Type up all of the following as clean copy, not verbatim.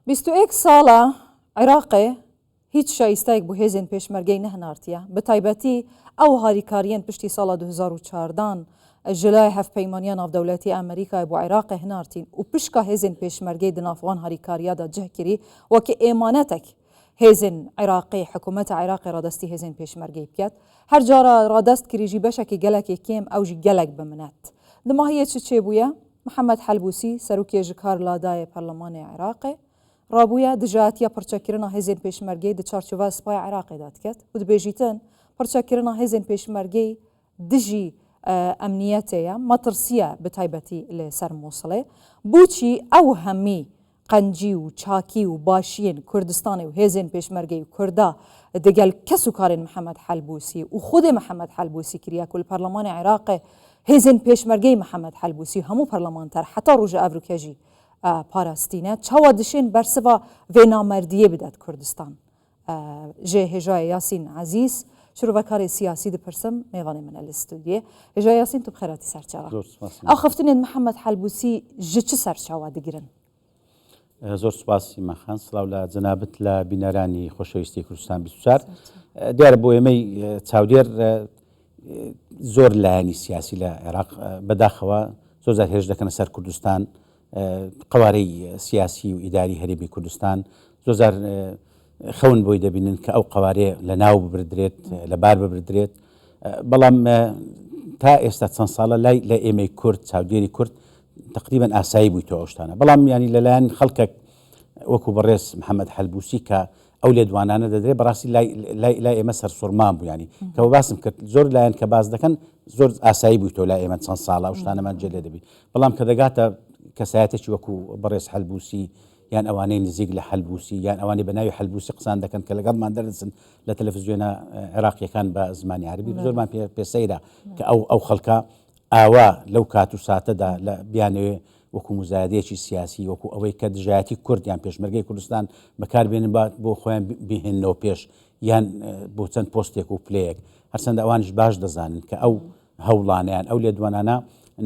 21 ساڵە عێراقێ هیچ شایستایەک بۆ هێزên پێشمەرگەی نەهناردیە بە تایبەتی ئەو هاریکاریان پشتی ساڵە 2014 ژلای هەفپەیمانیان ناودەوڵەتی ئەمریکای بۆ عێراقی هنارتین و پشکە هێزên پێشمەرگەی دنافوان هاریکاریادا جەهکری وەکە ئێمانەتێک هێزên عێراقی حکوومەتە عێراقی ڕادستی هێزên پێشمەرگەی بکات هەر جارە ڕادست کریژی بەشێکی گەلێکی کێم ئەوژی گەلێک بمنێت دماهیە چێ بووە محەممەد حەلبوسی سەرۆکێژی کار لادایە پەرلەمانی عێراقی ڕابووە دژاتیە پڕچەکردنا هێزên پێشمەرگەی di çarçova سپای عێراقیدا دکات و dibêjîtin پڕچەکردنا هێزên پێشمەرگەی دژی ئەمنیەتەیە مەترسیە bi taybetî li ser Mosulê بۆچی ئەو هەمووی قەنجی و چاکی و باشiyên Kurdistanê û hêzên pêşmergê û Kurda digel kes û karên Mihemmed Helbûsî û xudê Mihemmed Helbûsî kiriye ku li Parlemanê Iraqê hêzên pêşmergey Mihemmed Helbûsî hemû parlamenter heta Roja Evrûkê jî parastîne çawa dişên bersiva vê namerdiyê bided Kurdistan ji hêjayê Yasîn Ezîz şirovekarê siyasî dipirsim mêvanê min li stûdiyê hêja Yasîn tu bixêratî serçawa axiftinên Mihemmed Helbûsî ji çi serçawa digirin زۆر سوپاسی مەخان سڵاو لە جەنابەت لە بینەرانی خۆشەویستی کوردستان 24 دیارە بۆ ئێمەی چاودێر زۆر لایەنی سیاسی لە عێراق بەداخەوە زۆر جار هێرش دەکەنە سەر کوردستان قوارەی سیاسی و ئیداری هەرێمی کوردستان زۆر جار خەون بۆی دەبینن کە ئەو قوارێ لە ناو ببردرێت لە بار ببردرێت بەڵام تا ئێستا چەند ساڵە لای لە ئێمەی کورد چاودێری کورد تقریبا ئاسایی بوویتەوە ئەوشتانە بەڵام ینی لەلایەن خەڵکێک وەکو بەڕێز محەممەد حەلبوسی کە ئەو لێدوانانە دەدرێت بەڕاستی لای ئێمە سەر سوورمان بوو ینی کەەوە باسم کرد زۆر لایەن کە باز دەکەن زۆر ئاسایی بوویتەوە لای ئێمە چەند ساڵە ئەوشتانەمان جێ لێ دەبی بەڵام کە دەگاتە کەسایەتێکی وەکو بەڕێز حەلبوسی یان ئەوانەی نزیک لە حەلبوسی یان ئەوانەی بە ناوی حەلبوسی قسان دەکەن کە لەگەڵمان دەرچن لە تەلەڤیزیۆنە عێراقیەکان بە زمانی عەربی زۆرمان پێسەیرە کە ئەو خەڵکە ئاوا لەو کات و ساتەدا لە بیانەوێ وەکو مزایدەیەکی سیاسی وەکو ئەوەی کە دژایەتی کورد یان پێشمەرگەی کوردستان بەکاربێنن بۆ خۆیان بهێننەوە پێش یان بۆ چەند پۆستێک و پلەیەک هەرچەندە ئەوانش باش دەزانن کە ئەو هەوڵانیان ئەو لێدوانانە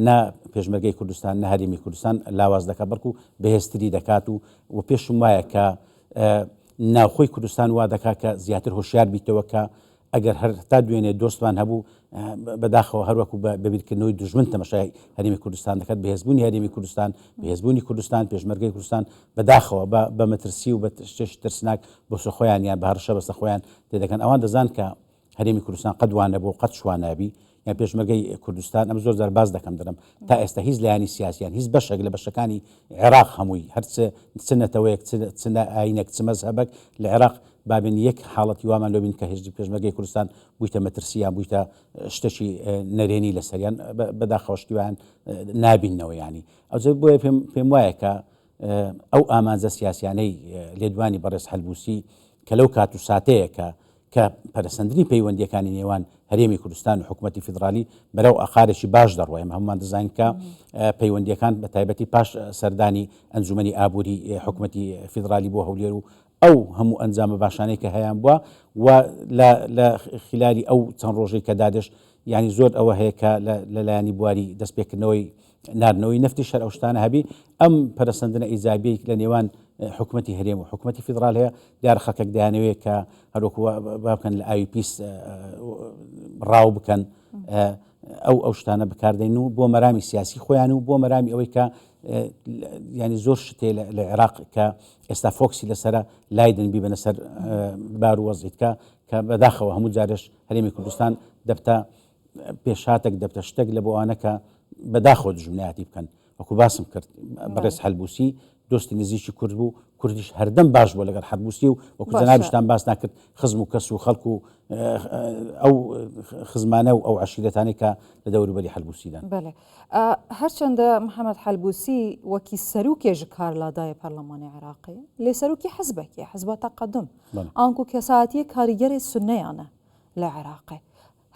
نە پێشمەرگەی کوردستان نە هەرێمی کوردستان لاواز دەکات بەڵکو بەهێزتری دەکات و پێشم وایە کە ناوخۆی کوردستان وا دەکات کە زیاتر هۆشیار بیتەوە کە ئەگەر هەر تا دوێنێ دۆستوان هەبوو بەداخەوە هەروەکو بەبیرکردنەوەی دژمن تەماشای هەرێمی کوردستان دەکات بەهێزبوونی هەرێمی کوردستان بەهێزبوونی کوردستان پێشمەرگەی کوردستان بەداخەوە بە مەترسی و بە شتێکی ترسناک بۆ خۆیان یان بە هەڕەشە بەسە خۆیان تێدەکەن ئەوان دەزان کە هەرێمی کوردستان قەدوانە بۆ قەت شوانابی یان پێشمەرگەی کوردستان ئەم زۆر جار باز دەکەم دەرم تا ئێستا هیچ لایانی سیاسیان هیچ بەشێک لە بەشەکانی عێراق هەمووی هەرچە چ نەتەوەیەک چ ئاینێک چ مەزهەبێک لە عێراق بابێن یەک حاڵەتی وامان لۆبین کە هێزی پێشمەرگەی کوردستان بوویتە مەترسیان بوویتە شتێکی نەرێنی لەسەریان بەداخەوەشتیوان نابینەوە ینی ئەوجە بۆیە پێم وایە کە ئەو ئامانجە سیاسیانەی لێدوانی بەڕێز حەلبوسی کە لەو کات و ساتەیە کە پەرسەندنی پەیوەندیەکانی نێوان هەرێمی کوردستان و حکوومەتی فیدرالی بەرەو ئاخارێکی باش دەڕوەیم هەمومان دەزانین کە پەیوەندیەکان بە تایبەتی پاش سەردانی ئەنجومەنی ئابووری حکوومەتی فیدرالی بۆ هەولێر و ئەو هەموو ئەنجامە باشانەی کە هەیەیان بووە و لە خلالی ئەو چەند ڕۆژەی کە دادێش ینی زۆر ئەوە هەیە کە لەلایانی بواری دەستپێکردنەوەی ناردنەوەی نفتی شەر ئەو شتانە هەبی ئەم پەرسەندنە ئیزابی لە نێوان حکوومەتی هەرێم و حکوومەتی فیدرال هەیە دیارە خەکەک دایانەوەی کە هەروەکو بکەن لە ئاوی پیس ڕاو بکەن ئەو شتانە بەکاردێن و بۆ مەرامی سیاسی خۆیان و بۆ مەرامی ئەوەی کە ینی زۆر شتێ لە عێراق کە ئێستا فۆکسی لەسرە لای دەنبی بەنە سەر بار و وەزیتکە کە بەداخەوە هەموو جارش هەرێمی کوردستان دەبتە پێشاتێک دەبتە شتێک لە بۆوانەکە بەداخەوە دژمنایەتی بکەن وەکو باسم کرد بەڕێز حەلبوسی دۆستی نزیکی کورد بوو کوردیش هەردەم باش بووە لەگەڵ حەلبوسی و وەکو جەنابیشتان باس ناکرد خزم و کەس و خەڵک و ئەو خزمانە و ئەو عەشیرەتانەی کە لە دەوروبەری حەلبوسیدان بەڵێ هەرچەندە محەممەد حەلبوسی وەکی سەرۆکێژی کارلادایە پەرلەمانی عێراقی لێ سەرۆکی حزبێکی حزبە تەقەدم ئانکو کەسایەتیە کاریگەری سونەیانە لە عێراقی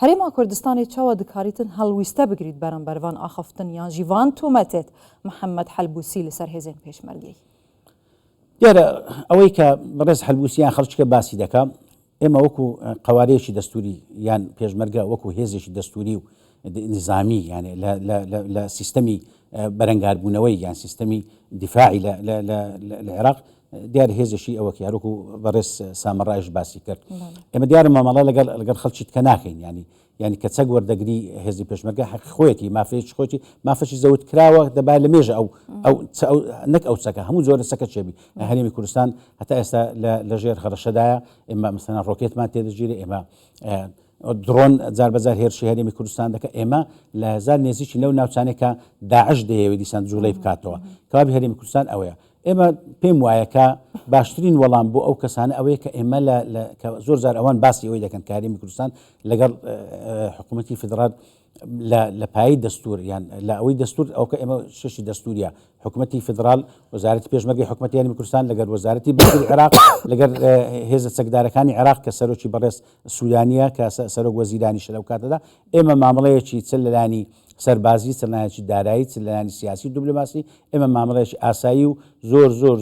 هەرێما کوردستانی چاوە دکاریتن هەڵویستە بگریت بەرەمبەروان ئاخفتن یان ژیوان تومەتێت محەممەد حەلبوسی لەسەر هێزên پێشمەرگەی دیارە ئەوەی کە بەڕێز حەلبوسییان خەڵچکە باسی دەکەم ئێمە وەکو قوارەیەکی دەستوری یان پێشمەرگە وەکو هێزێکی دەستوری و نظامی یانێ لە سیستەمی بەرەنگاربوونەوەی یان سیستەمی دیفاعی لە عێراق دیارە هێزشی ئەوە یاروک و بەڕێز سامەڕایش باسی کرد ئێمە دیارە مامەڵە لەگەڵ خەڵکی تکە ناکەین ینی کە چەک وەردەگری هێزی پێشمەرگە حەق خۆیەتی مافێکی خۆتی مافەشی زەوت کراوە دەبا لە مێژە نەک ئەو چەکە هەموو زۆرە چەکە چێبی هەرێمی کوردستان هەتا ئێستا لە ژێر خەڕەشەدایە ئێمە مەسەڵەن ڕۆکێتمان تێدەگیرێ ئێمە درۆن جار بەجار هێرشی هەرێمی کوردستان دەکە ئێمە لە هزار نێزیکی لەو ناوچانێکە داعش دەیەوێت دیسان جوڵەی بکاتەوە کەوابی هەرێمی کوردستان ئەوەیە ئێمە پێم وایە کە باشترین وەڵام بۆ ئەو کەسانە ئەوەیە کە ئێمە زۆر جار ئەوان باسی ئەوەی دەکەن کە هەرێمی کوردستان لەگەڵ حکوومەتی فدرال لە پایی دەستور یان لە ئەوەی دەستور ئەوکە ئێمە شەشی دەستوریە حکوومەتی فدرال وەزارەتی پێشمەرگەی حکوومەتی هەرێمی کوردستان لەگەر وەزارەتی بەرگری عێراق لەگەر هێزە چەکدارەکانی عێراق کە سەرۆکی بەڕێز سوودانیە کە سەرۆک وەزیرانی شە لەو کاتەدا ئێمە مامەڵەیەکی چ لەلانی سەربازی چ لەلایەکی دارایی چ لەلانی سیاسی دوبلۆماسی ئێمە مامەڵەیەکی ئاسایی و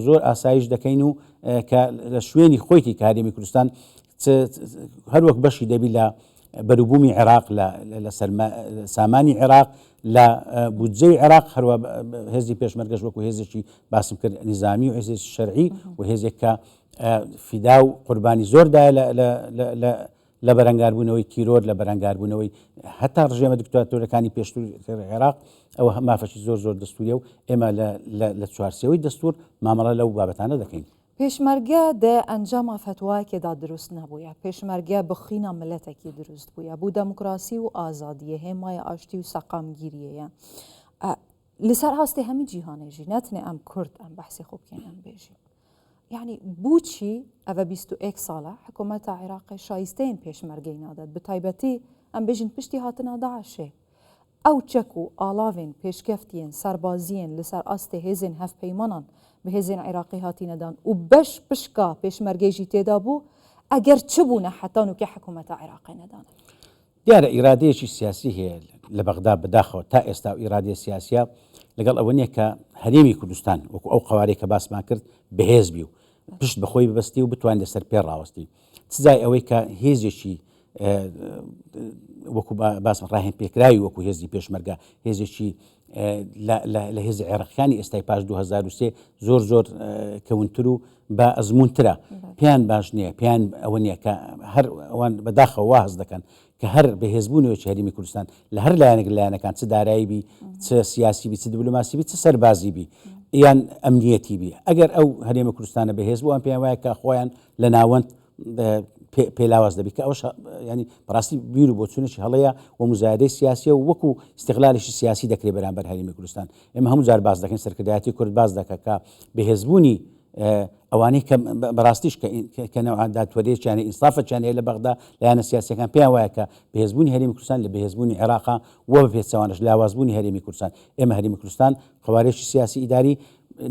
زۆر ئاسایش دەکەین و کە لە شوێنی خۆیتی کە هەرێمی کوردستان هەروەک بەشی دەبی لە بەروبوومی عێراق لە سامانی عێراق لە بودجەی عێراق هەروە هێزی پێشمەرگەش وەکو هێزێکی باسم کرد نظامی و هێزێکی شەرعی و هێزێک کە فیدا و قوربانی زۆردایە لە بەرەنگاربوونەوەی تیرۆر لە بەرەنگاربوونەوەی هەتا ڕژێمە دیکتاتۆرەکانی پێشتر عێراق ئەوە مافەشی زۆر دەستوریە و ئێمە لە چوارسێەوەی دەستور مامەڵە لەو بابەتانە دەکەین. پێشمەرگە دە ئەنجاما فتوایەکێدا دروست نەبووە پێشمەرگە بخینە ملەتێکی دروست بووە بوو دەموکراسی و ئازادیە هێمایە ئاشتی و سەقامگیریەیە لەسەر هەستی هەمی جیهانێژی نەتنێ ئەم کورد ئەم بەحسی خۆ بکەین ئەم بێژی یعنی بوچی ئەوە 21 ساڵە حکوومەتە عێراقی شایستەیەن پێشمەرگەی نادات بەتایبەتی ئەم بێژین پشتی هاتنە داعشێ ئەو چەک و ئاڵاوێن پێشکەفتیان سەربازیên لەسەر ئاستێ هێزên هەفپەیمانان بە هێزên عێراقی هاتینەدان و بەش پشکا پێشمەرگەیژی تێدا بوو ئەگەر چ بوونە حەتان و کە حکوومەتە عێراقی نەدان دیارە ئیرادەیەکی سیاسی هەیە لە بەغدا بەداخەوە تا ئێستا و ئیرادە سیاسیە لەگەڵ ئەوە نییە کە هەرێمی کوردستان وەکو ئەو قوارەی کە باسمان کرد بەهێز بی و پشت بەخۆی ببستی و بتوانێت لەسەر پێ ڕاوەستی سزای ئەوەی کە هێزێکی وەکو باسم ڕاهێن پێکراوی وەکو هێزی پێشمەرگە هێزێکی لە هێزی عێراقیەکانی ئێستای پاش 2023 زۆر کەونتر و بە ئەزمونترە پێیان باش نییە پێیان ئەوە نییە کە هەر ئەوان بەداخەوە واز دەکەن کە هەر بەهێزبوونەوەی هەرێمی کوردستان لە هەر لایەنێک لایەنەکان چ دارایی بی چ سیاسی بی چ دیبلۆماسی بی چ سەربازی بی یان ئەمنیەتی بی ئەگەر ئەو هەرێمە کوردستانە بەهێز بوو ئەم پێیان وایە کە خۆیان لە ناوەند پێلاواز دەبی کە ئەوش ینی بەڕاستی بیر و بۆ چونێکی هەڵەیە و مزایدەی سیاسیە و وەکو استقلالێکی سیاسی دەکرێت بەرامبەر هەرێمی کوردستان ئێمە هەموو جار باز دەکەین سەرکردایەتی کورد باز دەکە کە بەهێزبوونی ئەوانەی کە بەڕاستیش کە نەوەداتوەرێکیانە ئینسافەتیان هەیە لە بەغدا لایەنە سیاسیەکان پێیان وایە کە بەهێزبوونی هەرێمی کوردستان لە بەهێزبوونی عێراقا وە بە پێچەوانش لاوازبوونی هەرێمی کوردستان ئێمە هەرێمی کوردستان قوارێکی سیاسی ئیداری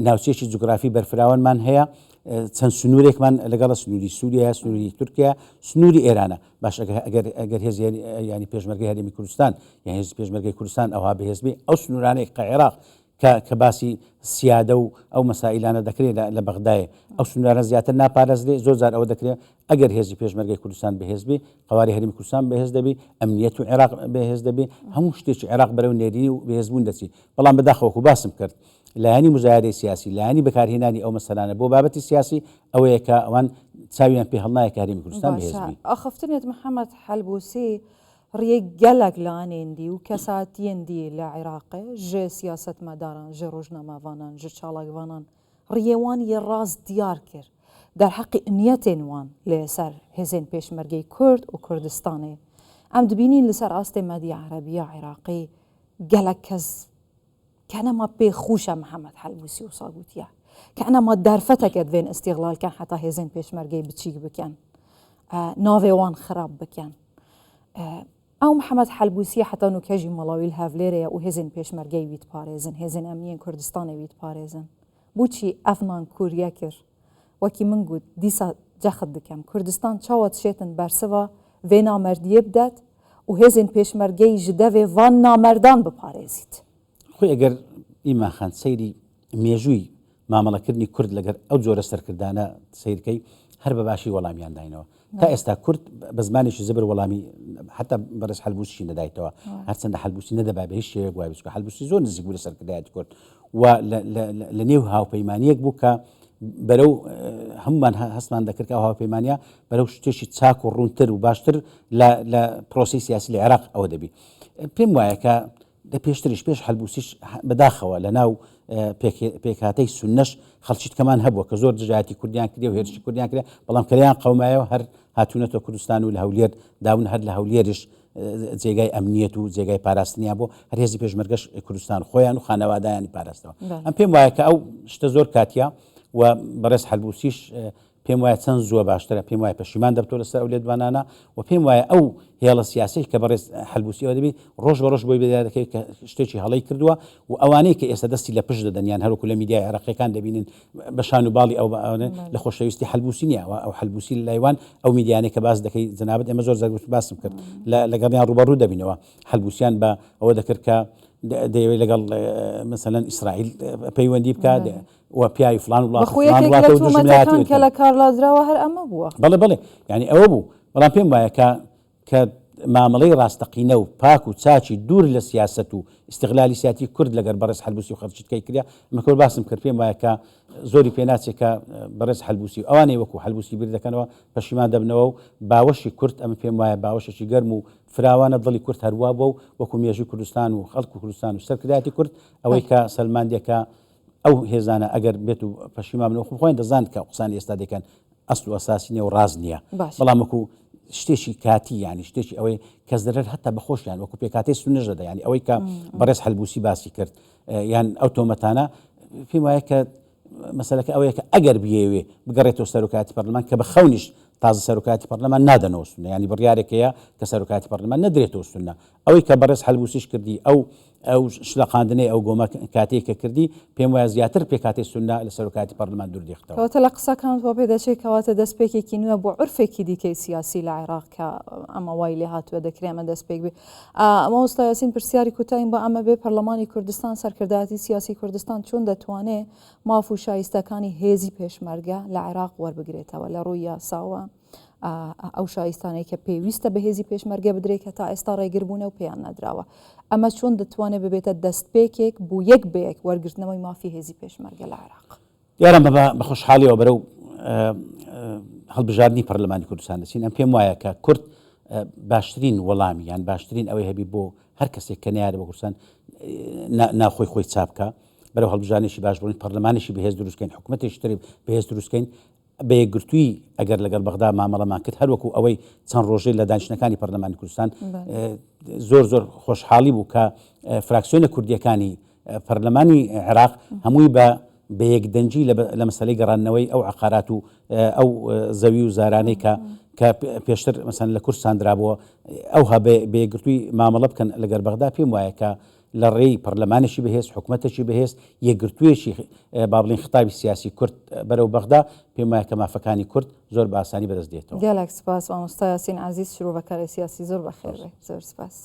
ناوچێکی جوگرافی بەرفراوانمان هەیە چەند سنوورێکمان لەگەڵ سنووری سووریا سنووری تورکیا سنووری ئێرانە باش ئەگەر هێز ینی پێشمەرگەی هەرێمی کوردستان یان هێز پێشمەرگەی کوردستان ئەوها بەهێزبێ ئەو سنوورانەی کە عێراق کە باسی سیادە و ئەو مەسائلانە دەکرێت لە بەغدایە ئەو سنوورانە زیاتر ناپارێزرێ زۆر جار ئەوە دەکرێت ئەگەر هێزی پێشمەرگەی کوردستان بەهێز بێ قواری هەرێمی کوردستان بەهێز دەبێ ئەمنیەت و عێراق بەهێز دەبێ هەموو شتێکی عێراق بەرەو نێرینی و بەهێزبوون دەچی بەڵام بەداخەوەکو باسم کرد لایەنی مزایدەی سیاسی لایەنی بەکارهێنانی ئەو مەسەلانە بۆ بابەتی سیاسی ئەوەیە کە ئەوان چاویان پێ هەڵنایە کە هەرێمی کوردستان بەهێزبی ئەخفتنێت محەممەد حەلبوسی ڕێک گەلک لاانێندی و کەساتیەندی لە عێراقی ژێ سیاست مەداران ژێ ڕۆژنەماوانان ژە چاڵکوانان ڕێوان یە ڕاست دیار کرد در حەقی ئنیەتێن وان لەسەر هێزên پێشمەرگەی کورد و کوردستانê ئەم دبینین لەسەر ئاستێ مەدی عەرەبیە عێراقی گەلک کەس كأنما بخوشة محمد حلبوسي وصاغوتيا كأنما دارفتك بين استغلال كان حتى هزين بيش مرجي بتشيك بكان نافي وان خراب بكان او محمد حلبوسي حتى انه كاجي ملاوي الهافليريا وهزين بيش مرجي ويت باريزن هزين امنيين كردستان ويت باريزن بوشي افنان كورياكر وكي منقود ديسا جاخد دكام كردستان شاوت شيتن برسوا وينا مرديه بدات وهزين بيش مرجي جدوي وان نامردان بپاريزيت خۆی ئەگەر ئیماخان سەیری مێژووی مامەڵەکردنی کورد لەگەر ئەو جۆرە سەرکردانە سیرکەی هەر بە باشی وەڵامیان داینەوە تا ئێستا کورد بە زمانێکی زبر وەڵامی حتا بەڕێز حەلبووسی نەدایتەوە هەرچەندە حەلبووسی نەدەبا بە هیچ شێوەیەک وای بچکە حەلبووسی زۆر نزیک بوو لەسەر کردایەتی کورد و لە نێو هاوپەیمانیەک بوو کە بەرەو هەمومان هەستمان دەکرد کە ئەو هاوپەیمانیە بەرەو شتێکی چاک و ڕوونتر و باشتر لە پرۆسی سیاسی لە عێراق ئەوە دەبی پێم وایە کە لە پێشتریش پێش حەلبووسیش بەداخەوە لە ناو پێکهاتەی سونەش خەڵکی کەمان هەبووە کە زۆر دژایەتی کوردیان کردی و هێرشی کوردیان کرد بەڵام کەلیان قەومایەوە هەر هاتوونەتەوە کوردستان و لە هەولێر داون هەر لە هەولێریش جێگای ئەمنیەت و جێگای پاراستنیان بۆ هەر هێزی پێشمەرگەش کوردستان خۆیان و خانەوادایانی پاراستەوە ئەم پێم وایە کە ئەو شتە زۆر کاتیە و بەڕێز حەلبووسیش پێم وایە چەند زۆر باشترە پێم وایە پەشیمان دەبتەوە لەسەر ئەو لێدوانانە و پێم وایە ئەو هێڵە سیاسی کە بەڕێز حەلبووسیەوە دەبی ڕۆژ بە ڕۆژ بۆی بەدیار دەکەوێت کە شتێکی هەڵەی کردووە و ئەوانەی کە ئێستا دەستی لە پشت دەدەنیان هەروکو لە میدیای عێراقیەکان دەبینن بە شان و باڵی ئەو لە خۆشەویستی حەلبووسی نییە ئەو حەلبووسی لە لایوان ئەو میدیانەی کە باس دەکەی جەنابەت ئێمە زۆر زەرگوت باسم کرد لەگەڵیان ڕوبەڕوو دەبینەوە حەلبووسیان بە ئەوە دەکرد کە دەیەوێت لەگەڵ مثلەن ئیسرائیل پەیوەندی بکات و پیاوی فلان وڵاتەکان کە لە کارڵادراوە هەر ئەمە بووە بەڵێ یعنی ئەوە بوو بەڵام پێم وایە کە مامەڵەی ڕاستەقینە و پاک و چاچی دوور لە سیاست و استیغلالی سیاتی کورد لەگەر بەڕێز حەلبووسی و خەڵکیتکەی کریا مەکۆر باسم کرد پێم وایە کە زۆری پێناچێت کە بەڕێز حەلبووسی ئەوانەی وەکو حەلبووسی بیر دەکەنەوە پەشیمان دەبنەوە و باوەشی کورد ئەمە پێم وایە باوەشێکی گەرم و فراوانە دڵی کورد هەروە بۆ و وەکو مێژوی کوردستان و خەڵک و کوردستان و سەرکردایەتی کورد ئەوەی کە سەلمان دێکە ئەو هێزانە ئەگەر بێت و پەشیمان بنەوە خۆیان دەزان کە قسانی ئێستا دەکەن ئەسڵ و ئەساسی نیە و ڕاز نییە بەڵام وەکو شتێکی کاتی ینی شتێکی ئەوەی کەس دەرێت هەتا بەخۆشیان وەکو پێکاتی سونەش دەدا ینی ئەوەی کە بەڕێز حەلبووسی باسی کرد یان ئەو تۆمەتانە پێم وایە کە مەسەلەکە ئەوەیە کە ئەگەر بێوێ بگەڕێتەوە سەرۆکاتی پەرلەمان کە بە خەونیش تازە سەرۆکاتی پەرلەمان نادەنەوە سونە ینی بڕیارێکەیە کە سەرۆکاتی پەرلەمان نەدرێتەوە سونە ئەوەی کە بەڕێز حەلبووسیش کردی ئەو شلەقاندنەی ئەو گۆمە کاتێک کە کردی پێم وایە زیاتر پێکاتی سونە لە سەرۆکاتی پەرلەمان دوور دێختەوە کەواتە لە قسەکان بۆ پێ دەچێت کەواتە دەستپێکێکی نوێ بۆ عورفێکی دیکەی سیاسی لە عێراق کە ئەمە وای لێ هاتووە دەکرێت ئەمە دەستپێک بێ ئەمە ئۆستا یاسین پرسیاری کوتاین بە ئەمە بێ پەرلەمانی کوردستان سەرکردایەتی سیاسی کوردستان چۆن دەتوانێت ماف و شایستەکانی هێزی پێشمەرگە لە عێراق وەربگرێتەوە لە ڕووی یاساوە ئەو شایستانەی کە پێویستە بە هێزی پێشمەرگە بدرێت کە تا ئێستا ڕێگربوونە و پێیان نەدراوە ئەمە چۆن دەتوانێت ببێتە دەستپێکێک بۆ یەک بەیەک وەرگرتنەوەی مافی هێزی پێشمەرگە لە عێراق یارم بە خۆشحالیەوە بەرەو هەڵبژاردننی پەرلەمانی کوردستان دەچین ئەم پێم وایە کە کورد باشترین وەڵامی یان باشترین ئەوەی هەبی بۆ هەر کەسێک کە نەیارە بە کوردستان ناخۆی خۆی چاپکە بەرەو هەڵبژاردنێکی باشبوونی پەرلەمانێکی بەهێز دروستکەین حکوومەتێکی تری بەهێز دروستکەین بە یەکگرتووی ئەگەر لەگەڵ بەغدا مامەڵەمان کرد هەروەکو ئەوەی چەند ڕۆژەی لە دانیشتەکانی پەرلەمانی کوردستان زۆر خۆشحاڵی بوو کە فراکسیۆنە کوردیەکانی پەرلەمانی عێراق هەمووی بە یەکدەنجی لە مەسەلەی گەڕانەوەی ئەو عقارات و ئەو زەوی و زارانەی کە پێشتر مەسەن لە کورد ساندرابووە ئەوها بە یەکگرتووی مامەڵە بکەن لەگەر بەغدا پێم وایە کە لە ڕێی پەرلەمانێکی بەهێز حکوومەتێکی بەهێز یەکگرتوویەکی با بڵین خطابی سیاسی کورد بەرەو بەغدا پێم وایە کە مافەکانی کورد زۆر بە ئاسانی بەدەست دێتەوە. گەلێک سپاس مامۆستا یاسین عەزیز شروع بە کاری سیاسی زۆر بەخێر بێ. زۆر سپاس.